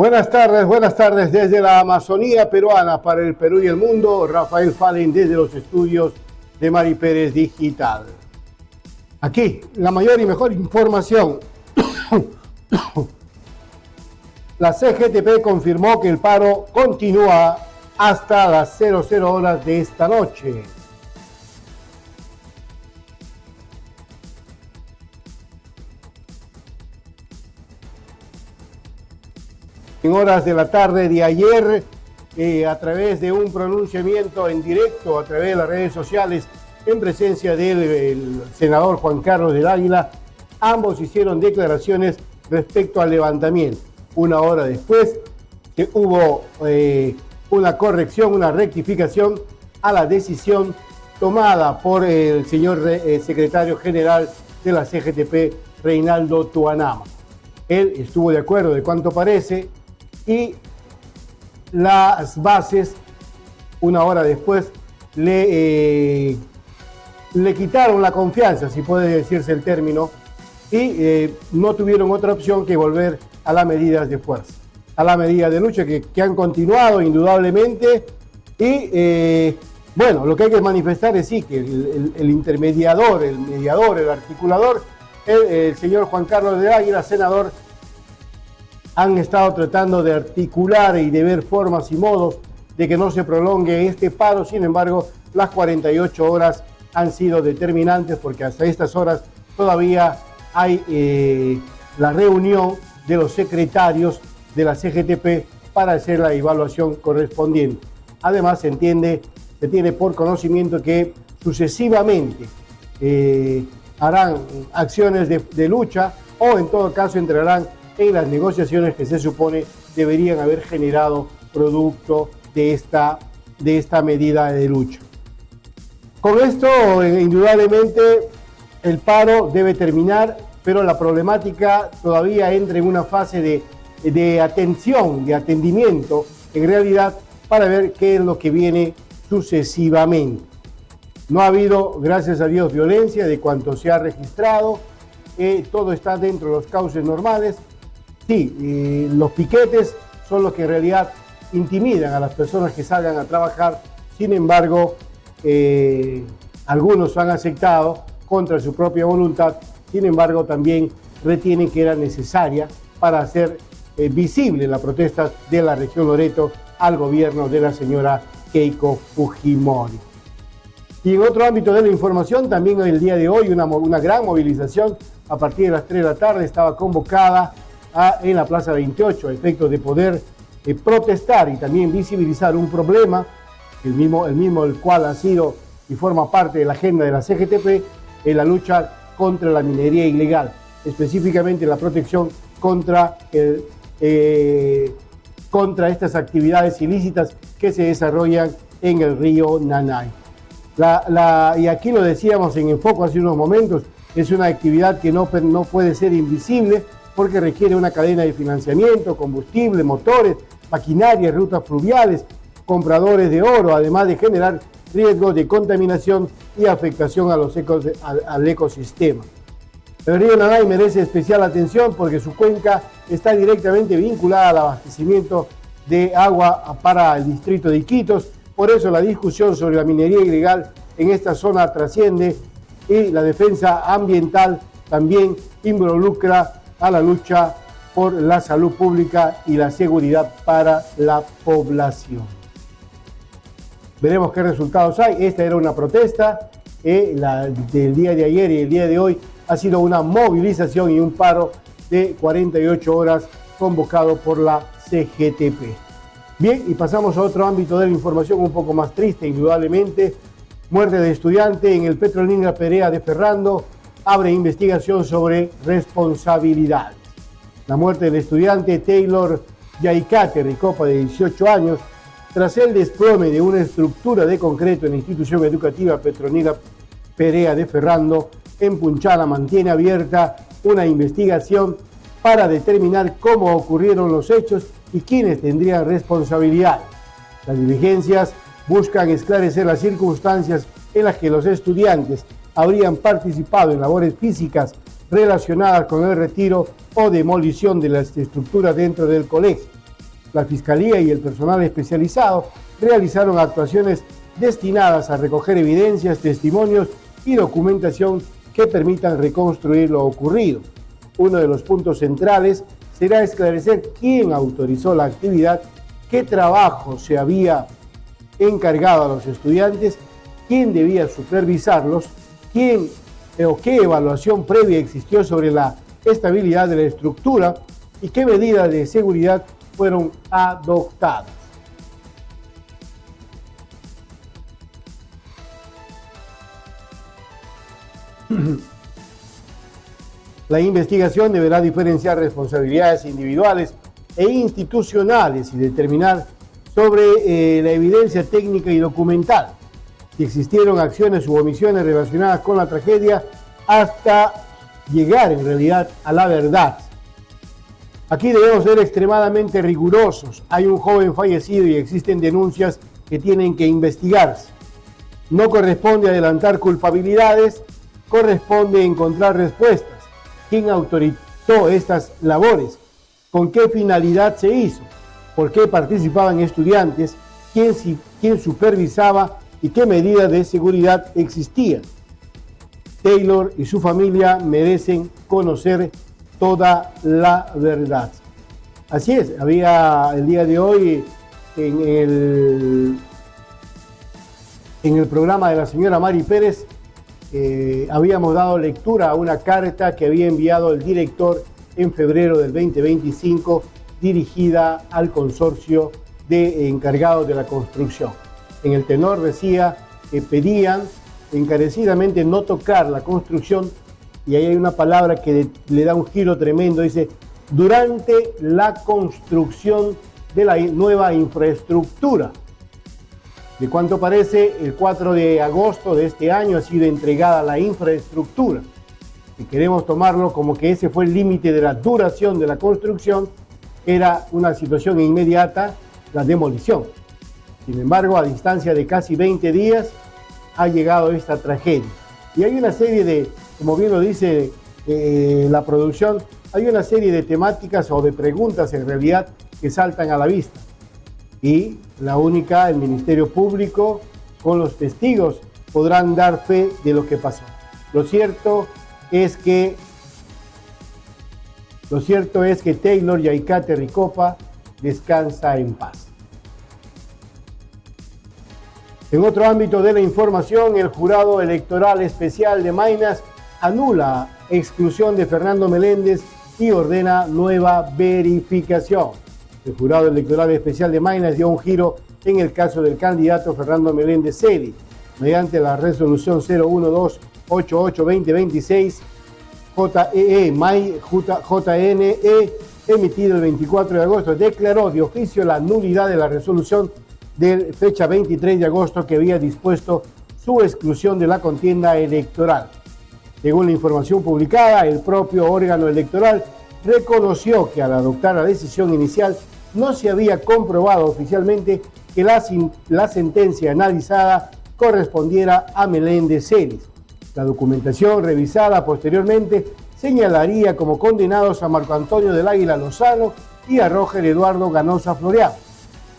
Buenas tardes desde la Amazonía peruana para el Perú y el mundo. Rafael Fallen desde los estudios de Mari Pérez Digital. Aquí, la mayor y mejor información. La CGTP confirmó que el paro continúa hasta las 00 horas de esta noche. En horas de la tarde de ayer, a través de un pronunciamiento en directo, a través de las redes sociales, en presencia del senador Juan Carlos del Águila, ambos hicieron declaraciones respecto al levantamiento. Una hora después que hubo una corrección, una rectificación a la decisión tomada por el señor secretario general de la CGTP, Reinaldo Tuanama. Él estuvo de acuerdo de cuanto parece y las bases, una hora después, le quitaron la confianza, si puede decirse el término, y no tuvieron otra opción que volver a las medidas de fuerza, a las medidas de lucha que han continuado indudablemente. Y bueno, lo que hay que manifestar es sí que el intermediador, el mediador, el articulador, el señor Juan Carlos de Águila, senador, han estado tratando de articular y de ver formas y modos de que no se prolongue este paro. Sin embargo, las 48 horas han sido determinantes porque hasta estas horas todavía hay la reunión de los secretarios de la CGTP para hacer la evaluación correspondiente. Además, se tiene por conocimiento que sucesivamente harán acciones de lucha o en todo caso entrarán en las negociaciones que se supone deberían haber generado producto de esta medida de lucha. Con esto, indudablemente, el paro debe terminar, pero la problemática todavía entra en una fase de atención, de atendimiento, en realidad, para ver qué es lo que viene sucesivamente. No ha habido, gracias a Dios, violencia de cuanto se ha registrado, todo está dentro de los cauces normales. Sí, los piquetes son los que en realidad intimidan a las personas que salgan a trabajar. Sin embargo, algunos han aceptado contra su propia voluntad. Sin embargo, también retienen que era necesaria para hacer visible la protesta de la región Loreto al gobierno de la señora Keiko Fujimori. Y en otro ámbito de la información, también el día de hoy una gran movilización a partir de las 3 de la tarde estaba convocada en la Plaza 28, a efectos de poder protestar y también visibilizar un problema, el cual ha sido y forma parte de la agenda de la CGTP, en la lucha contra la minería ilegal, específicamente la protección contra estas actividades ilícitas que se desarrollan en el río Nanay. Y aquí lo decíamos en Enfoco hace unos momentos, es una actividad que no puede ser invisible, porque requiere una cadena de financiamiento, combustible, motores, maquinaria, rutas fluviales, compradores de oro, además de generar riesgos de contaminación y afectación al ecosistema. El río Nanay merece especial atención porque su cuenca está directamente vinculada al abastecimiento de agua para el distrito de Iquitos. Por eso la discusión sobre la minería ilegal en esta zona trasciende y la defensa ambiental también involucra a la lucha por la salud pública y la seguridad para la población. Veremos qué resultados hay. Esta era una protesta, la del día de ayer y el día de hoy ha sido una movilización y un paro de 48 horas convocado por la CGTP. Bien, y pasamos a otro ámbito de la información un poco más triste, indudablemente. Muerte de estudiante en el Petrolina Perea de Ferrando. Abre investigación sobre responsabilidades. La muerte del estudiante Taylor Yaicate Ricopa, de 18 años, tras el desplome de una estructura de concreto en la institución educativa Petronila Perea de Ferrando, en Punchana, mantiene abierta una investigación para determinar cómo ocurrieron los hechos y quiénes tendrían responsabilidades. Las diligencias buscan esclarecer las circunstancias en las que los estudiantes habrían participado en labores físicas relacionadas con el retiro o demolición de las estructuras dentro del colegio. La Fiscalía y el personal especializado realizaron actuaciones destinadas a recoger evidencias, testimonios y documentación que permitan reconstruir lo ocurrido. Uno de los puntos centrales será esclarecer quién autorizó la actividad, qué trabajo se había encargado a los estudiantes, quién debía supervisarlos, quién o qué evaluación previa existió sobre la estabilidad de la estructura y qué medidas de seguridad fueron adoptadas. La investigación deberá diferenciar responsabilidades individuales e institucionales y determinar sobre la evidencia técnica y documental, si existieron acciones u omisiones relacionadas con la tragedia, hasta llegar en realidad a la verdad. Aquí debemos ser extremadamente rigurosos. Hay un joven fallecido y existen denuncias que tienen que investigarse. No corresponde adelantar culpabilidades, corresponde encontrar respuestas. ¿Quién autorizó estas labores? ¿Con qué finalidad se hizo? ¿Por qué participaban estudiantes? ¿Quién supervisaba? ¿Y qué medidas de seguridad existían? Taylor y su familia merecen conocer toda la verdad. Así es, había el día de hoy en el programa de la señora Mari Pérez, habíamos dado lectura a una carta que había enviado el director en febrero del 2025 dirigida al consorcio de encargados de la construcción. En el tenor decía que pedían encarecidamente no tocar la construcción, y ahí hay una palabra que le da un giro tremendo, dice, durante la construcción de la nueva infraestructura. De cuanto parece, el 4 de agosto de este año ha sido entregada la infraestructura. Si queremos tomarlo como que ese fue el límite de la duración de la construcción, era una situación inmediata, la demolición. Sin embargo, a distancia de casi 20 días, ha llegado esta tragedia. Y hay una serie de, como bien lo dice la producción, hay una serie de temáticas o de preguntas en realidad que saltan a la vista. Y la única, el Ministerio Público, con los testigos, podrán dar fe de lo que pasó. Lo cierto es que Taylor Yaicate Ricopa descansa en paz. En otro ámbito de la información, el Jurado Electoral Especial de Maynas anula exclusión de Fernando Meléndez y ordena nueva verificación. El Jurado Electoral Especial de Maynas dio un giro en el caso del candidato Fernando Meléndez Celi, mediante la resolución 01288-2026 JNE emitido el 24 de agosto, declaró de oficio la nulidad de la resolución de fecha 23 de agosto que había dispuesto su exclusión de la contienda electoral. Según la información publicada, el propio órgano electoral reconoció que al adoptar la decisión inicial no se había comprobado oficialmente que la sentencia analizada correspondiera a Meléndez Celis. La documentación revisada posteriormente señalaría como condenados a Marco Antonio del Águila Lozano y a Roger Eduardo Ganosa Floreado.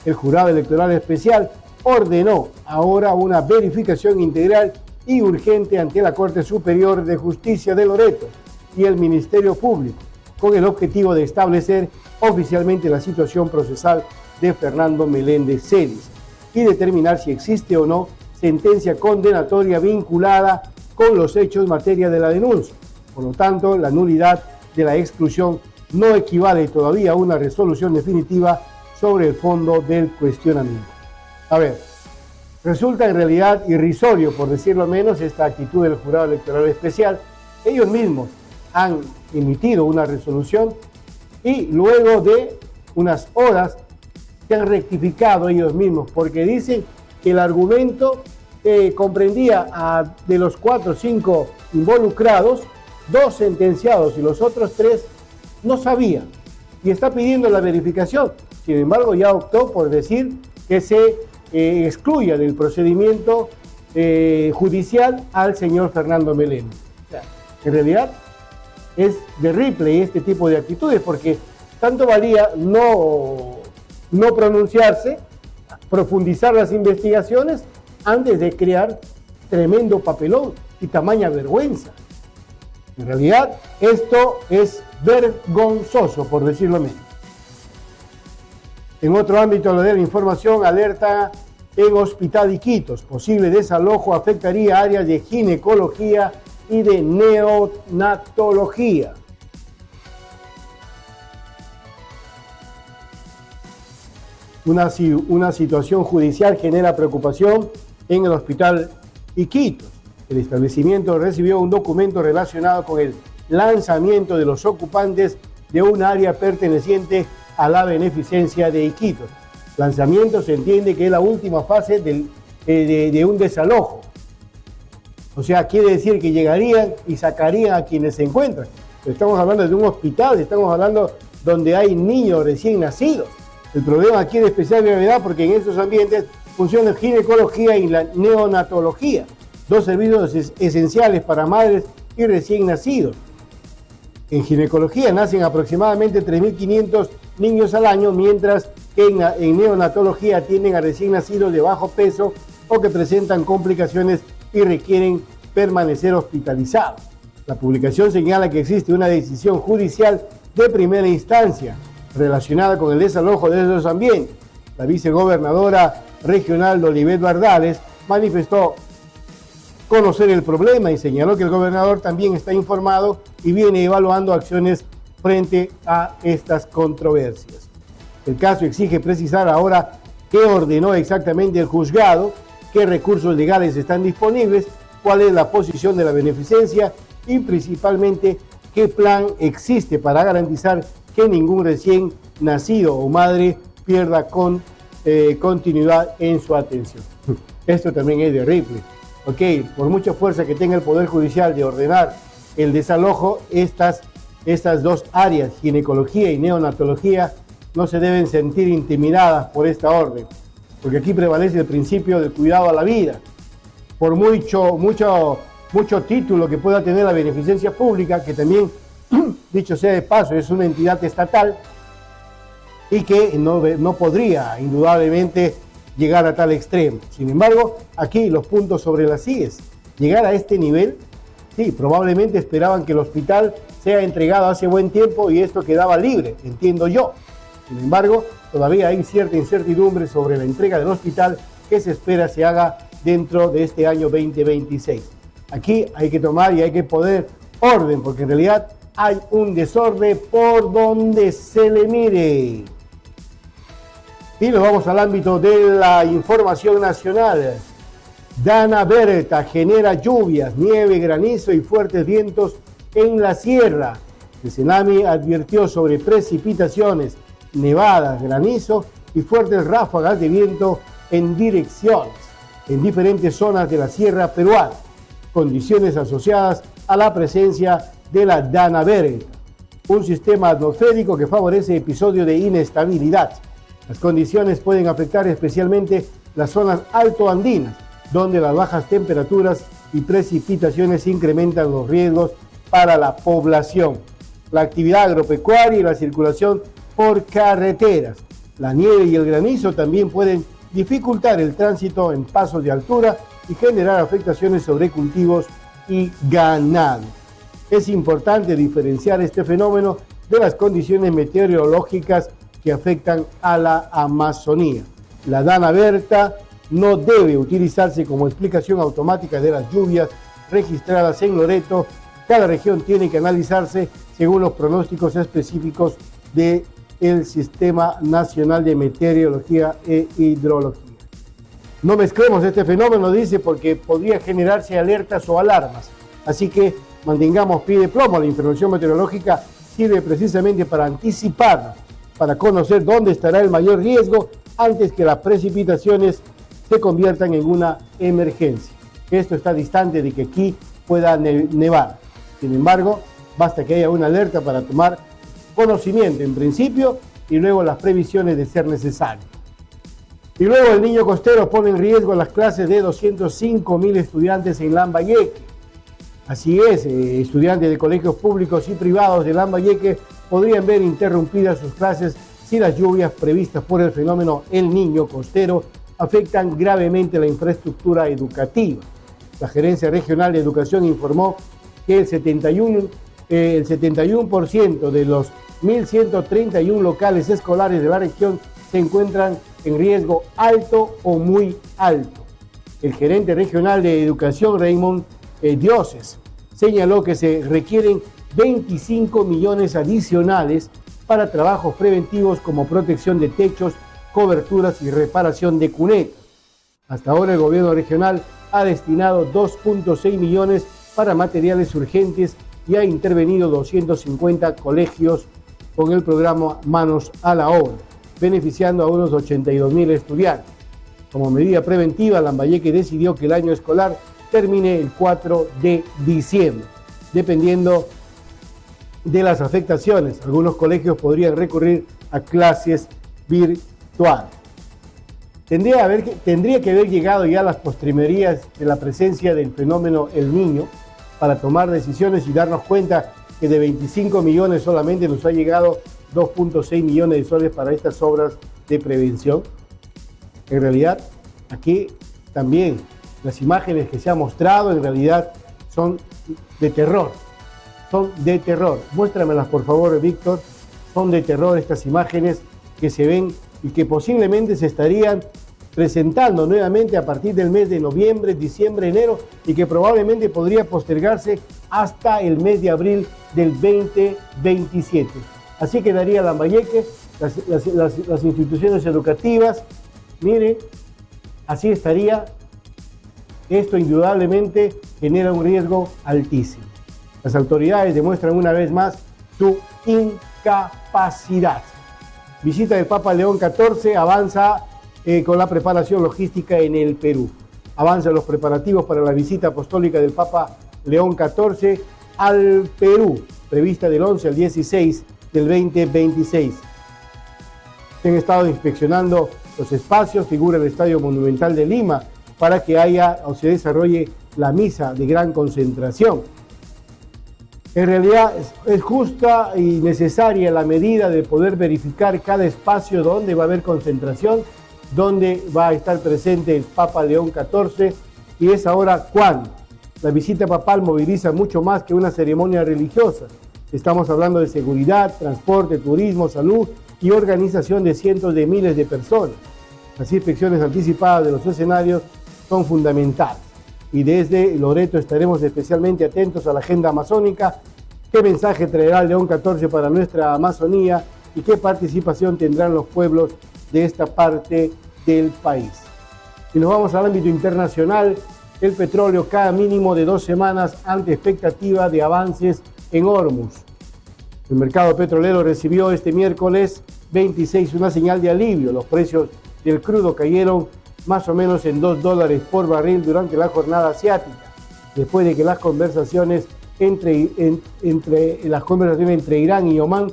El Jurado Electoral Especial ordenó ahora una verificación integral y urgente ante la Corte Superior de Justicia de Loreto y el Ministerio Público, con el objetivo de establecer oficialmente la situación procesal de Fernando Meléndez Celis y determinar si existe o no sentencia condenatoria vinculada con los hechos materia de la denuncia. Por lo tanto, la nulidad de la exclusión no equivale todavía a una resolución definitiva sobre el fondo del cuestionamiento. A ver, resulta en realidad irrisorio, por decirlo menos, esta actitud del Jurado Electoral Especial. Ellos mismos han emitido una resolución y luego de unas horas se han rectificado ellos mismos porque dicen que el argumento comprendía de los 4 o 5 involucrados, 2 sentenciados y los otros 3 no sabían y está pidiendo la verificación. Sin embargo, ya optó por decir que se excluya del procedimiento judicial al señor Fernando Meléndez. O sea, en realidad es de Ripley este tipo de actitudes porque tanto valía no no pronunciarse, profundizar las investigaciones antes de crear tremendo papelón y tamaña vergüenza. En realidad, esto es vergonzoso, por decirlo menos. En otro ámbito de la información, alerta en Hospital Iquitos. Posible desalojo afectaría áreas de ginecología y de neonatología. Una situación judicial genera preocupación en el Hospital Iquitos. El establecimiento recibió un documento relacionado con el lanzamiento de los ocupantes de un área perteneciente a la beneficencia de Iquitos. Lanzamiento se entiende que es la última fase de un desalojo. O sea, quiere decir que llegarían y sacarían a quienes se encuentran. Estamos hablando de un hospital, estamos hablando donde hay niños recién nacidos. El problema aquí es de especial gravedad porque en estos ambientes funcionan ginecología y la neonatología, dos servicios esenciales para madres y recién nacidos. En ginecología nacen aproximadamente 3.500 niños al año, mientras que en neonatología atienden a recién nacidos de bajo peso o que presentan complicaciones y requieren permanecer hospitalizados. La publicación señala que existe una decisión judicial de primera instancia relacionada con el desalojo de esos ambientes. La vicegobernadora regional Olivet Bardales manifestó conocer el problema y señaló que el gobernador también está informado y viene evaluando acciones frente a estas controversias. El caso exige precisar ahora qué ordenó exactamente el juzgado, qué recursos legales están disponibles, cuál es la posición de la beneficencia y principalmente qué plan existe para garantizar que ningún recién nacido o madre pierda continuidad en su atención. Esto también es de Ripley. Ok, por mucha fuerza que tenga el Poder Judicial de ordenar el desalojo, estas dos áreas, ginecología y neonatología, no se deben sentir intimidadas por esta orden, porque aquí prevalece el principio del cuidado a la vida. Por mucho título que pueda tener la beneficencia pública, que también, dicho sea de paso, es una entidad estatal y que no podría indudablemente llegar a tal extremo. Sin embargo, aquí los puntos sobre las IES. Llegar a este nivel, sí, probablemente esperaban que el hospital sea entregado hace buen tiempo y esto quedaba libre, entiendo yo. Sin embargo, todavía hay cierta incertidumbre sobre la entrega del hospital que se espera se haga dentro de este año 2026. Aquí hay que tomar y hay que poner orden, porque en realidad hay un desorden por donde se le mire. Y nos vamos al ámbito de la información nacional. Dana Berta genera lluvias, nieve, granizo y fuertes vientos en la sierra. El Senami advirtió sobre precipitaciones, nevadas, granizo y fuertes ráfagas de viento en direcciones en diferentes zonas de la sierra peruana, condiciones asociadas a la presencia de la Dana Berta, un sistema atmosférico que favorece episodios de inestabilidad. Las condiciones pueden afectar especialmente las zonas altoandinas, donde las bajas temperaturas y precipitaciones incrementan los riesgos para la población, la actividad agropecuaria y la circulación por carreteras. La nieve y el granizo también pueden dificultar el tránsito en pasos de altura y generar afectaciones sobre cultivos y ganado. Es importante diferenciar este fenómeno de las condiciones meteorológicas que afectan a la Amazonía. La Dana Berta no debe utilizarse como explicación automática de las lluvias registradas en Loreto. Cada región tiene que analizarse según los pronósticos específicos del Sistema Nacional de Meteorología e Hidrología. No mezclemos este fenómeno, dice, porque podría generarse alertas o alarmas. Así que mantengamos pie de plomo. La información meteorológica sirve precisamente para anticiparnos, para conocer dónde estará el mayor riesgo antes que las precipitaciones se conviertan en una emergencia. Esto está distante de que aquí pueda nevar. Sin embargo, basta que haya una alerta para tomar conocimiento en principio y luego las previsiones de ser necesario. Y luego el Niño Costero pone en riesgo las clases de 205.000 estudiantes en Lambayeque. Así es, estudiantes de colegios públicos y privados de Lambayeque podrían ver interrumpidas sus clases si las lluvias previstas por el fenómeno El Niño costero afectan gravemente la infraestructura educativa. La Gerencia Regional de Educación informó que el 71% de los 1.131 locales escolares de la región se encuentran en riesgo alto o muy alto. El gerente regional de Educación, Raymond Dioses, señaló que se requieren 25 millones adicionales para trabajos preventivos como protección de techos, coberturas y reparación de cunetas. Hasta ahora el gobierno regional ha destinado 2.6 millones para materiales urgentes y ha intervenido 250 colegios con el programa Manos a la Obra, beneficiando a unos 82.000 estudiantes. Como medida preventiva, Lambayeque decidió que el año escolar termine el 4 de diciembre. Dependiendo de las afectaciones, algunos colegios podrían recurrir a clases virtuales. Tendría que haber llegado ya a las postrimerías de la presencia del fenómeno El Niño para tomar decisiones y darnos cuenta que de 25 millones solamente nos ha llegado 2.6 millones de soles para estas obras de prevención. En realidad, aquí también las imágenes que se han mostrado en realidad son de terror. Son de terror. Muéstramelas por favor, Víctor. Son de terror estas imágenes que se ven y que posiblemente se estarían presentando nuevamente a partir del mes de noviembre, diciembre, enero y que probablemente podría postergarse hasta el mes de abril del 2027. Así quedaría Lambayeque, las instituciones educativas, mire, así estaría. Esto indudablemente genera un riesgo altísimo. Las autoridades demuestran una vez más su incapacidad. Visita del Papa León XIV avanza con la preparación logística en el Perú. Avanzan los preparativos para la visita apostólica del Papa León XIV al Perú, prevista del 11 al 16 del 2026. Se han estado inspeccionando los espacios, figura el Estadio Monumental de Lima, para que haya o se desarrolle la misa de gran concentración. En realidad es justa y necesaria la medida de poder verificar cada espacio donde va a haber concentración, donde va a estar presente el Papa León XIV, y es ahora cuando. La visita papal moviliza mucho más que una ceremonia religiosa. Estamos hablando de seguridad, transporte, turismo, salud y organización de cientos de miles de personas. Las inspecciones anticipadas de los escenarios son fundamentales. Y desde Loreto estaremos especialmente atentos a la agenda amazónica, qué mensaje traerá el León XIV para nuestra Amazonía y qué participación tendrán los pueblos de esta parte del país. Si nos vamos al ámbito internacional, el petróleo cae mínimo de 2 semanas ante expectativa de avances en Hormuz. El mercado petrolero recibió este miércoles 26 una señal de alivio. Los precios del crudo cayeron más o menos en $2 por barril durante la jornada asiática, después de que las conversaciones entre Irán y Omán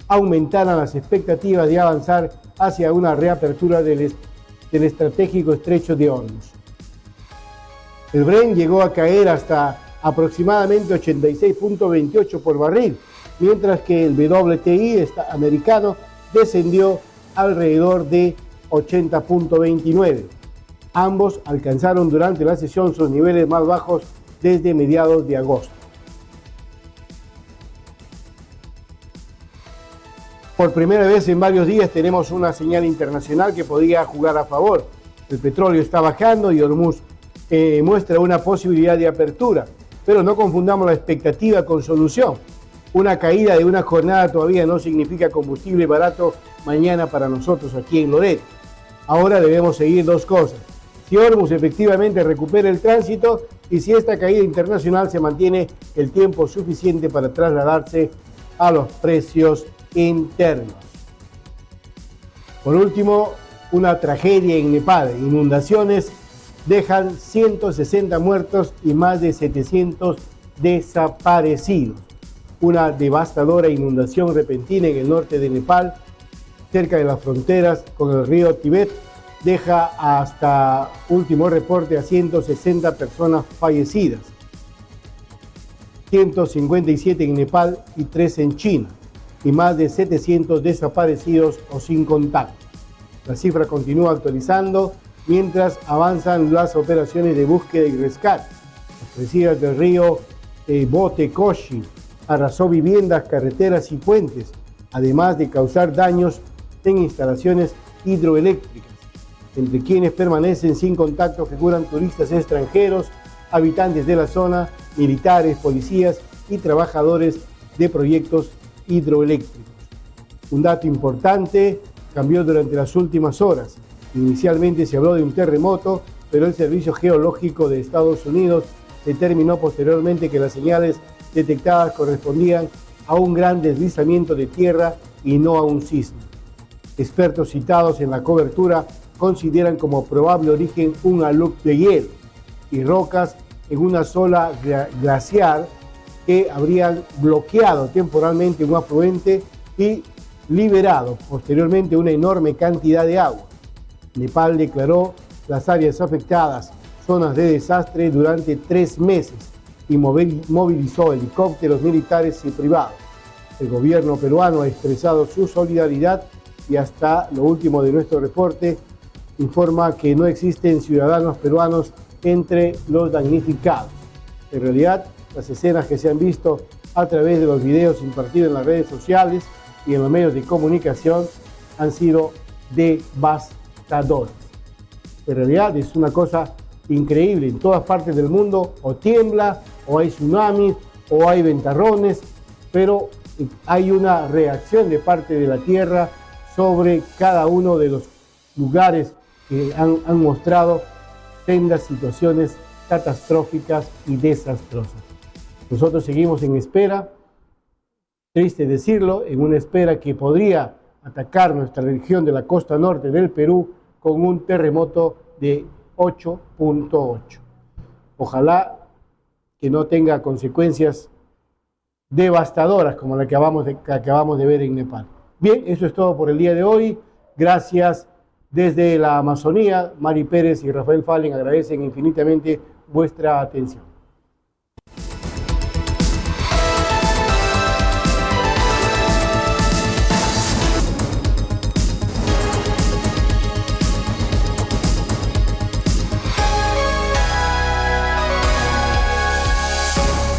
aumentaran las expectativas de avanzar hacia una reapertura del estratégico estrecho de Hormuz. El Brent llegó a caer hasta aproximadamente 86.28 por barril, mientras que el WTI americano descendió alrededor de 80.29. Ambos alcanzaron durante la sesión sus niveles más bajos desde mediados de agosto. Por primera vez en varios días tenemos una señal internacional que podría jugar a favor. El petróleo está bajando y Hormuz muestra una posibilidad de apertura, pero no confundamos la expectativa con solución. Una caída de una jornada todavía no significa combustible barato mañana para nosotros aquí en Loreto. Ahora debemos seguir dos cosas: si Hormuz efectivamente recupera el tránsito y si esta caída internacional se mantiene el tiempo suficiente para trasladarse a los precios internos. Por último, una tragedia en Nepal. Inundaciones dejan 160 muertos y más de 700 desaparecidos. Una devastadora inundación repentina en el norte de Nepal, cerca de las fronteras con el río Tíbet, deja hasta último reporte a 160 personas fallecidas, 157 en Nepal y 3 en China. y más de 700 desaparecidos o sin contacto. La cifra continúa actualizando mientras avanzan las operaciones de búsqueda y rescate. Las crecidas del río Botecoshi arrasó viviendas, carreteras y puentes, además de causar daños en instalaciones hidroeléctricas. Entre quienes permanecen sin contacto figuran turistas extranjeros, habitantes de la zona, militares, policías y trabajadores de proyectos hidroeléctricos. Un dato importante cambió durante las últimas horas. Inicialmente se habló de un terremoto, pero el Servicio Geológico de Estados Unidos determinó posteriormente que las señales detectadas correspondían a un gran deslizamiento de tierra y no a un sismo. Expertos citados en la cobertura consideran como probable origen un alud de hielo y rocas en una sola glaciar que habrían bloqueado temporalmente un afluente y liberado posteriormente una enorme cantidad de agua. Nepal declaró las áreas afectadas zonas de desastre durante 3 meses y movilizó helicópteros militares y privados. El gobierno peruano ha expresado su solidaridad y hasta lo último de nuestro reporte informa que no existen ciudadanos peruanos entre los damnificados. En realidad, las escenas que se han visto a través de los videos impartidos en las redes sociales y en los medios de comunicación han sido devastadoras. En realidad es una cosa increíble. En todas partes del mundo o tiembla, o hay tsunamis, o hay ventarrones, pero hay una reacción de parte de la Tierra sobre cada uno de los lugares que han mostrado sendas situaciones catastróficas y desastrosas. Nosotros seguimos en espera, triste decirlo, en una espera que podría atacar nuestra región de la costa norte del Perú con un terremoto de 8.8. Ojalá que no tenga consecuencias devastadoras como la que acabamos de ver en Nepal. Bien, eso es todo por el día de hoy. Gracias desde la Amazonía. Mari Pérez y Rafael Fallen agradecen infinitamente vuestra atención.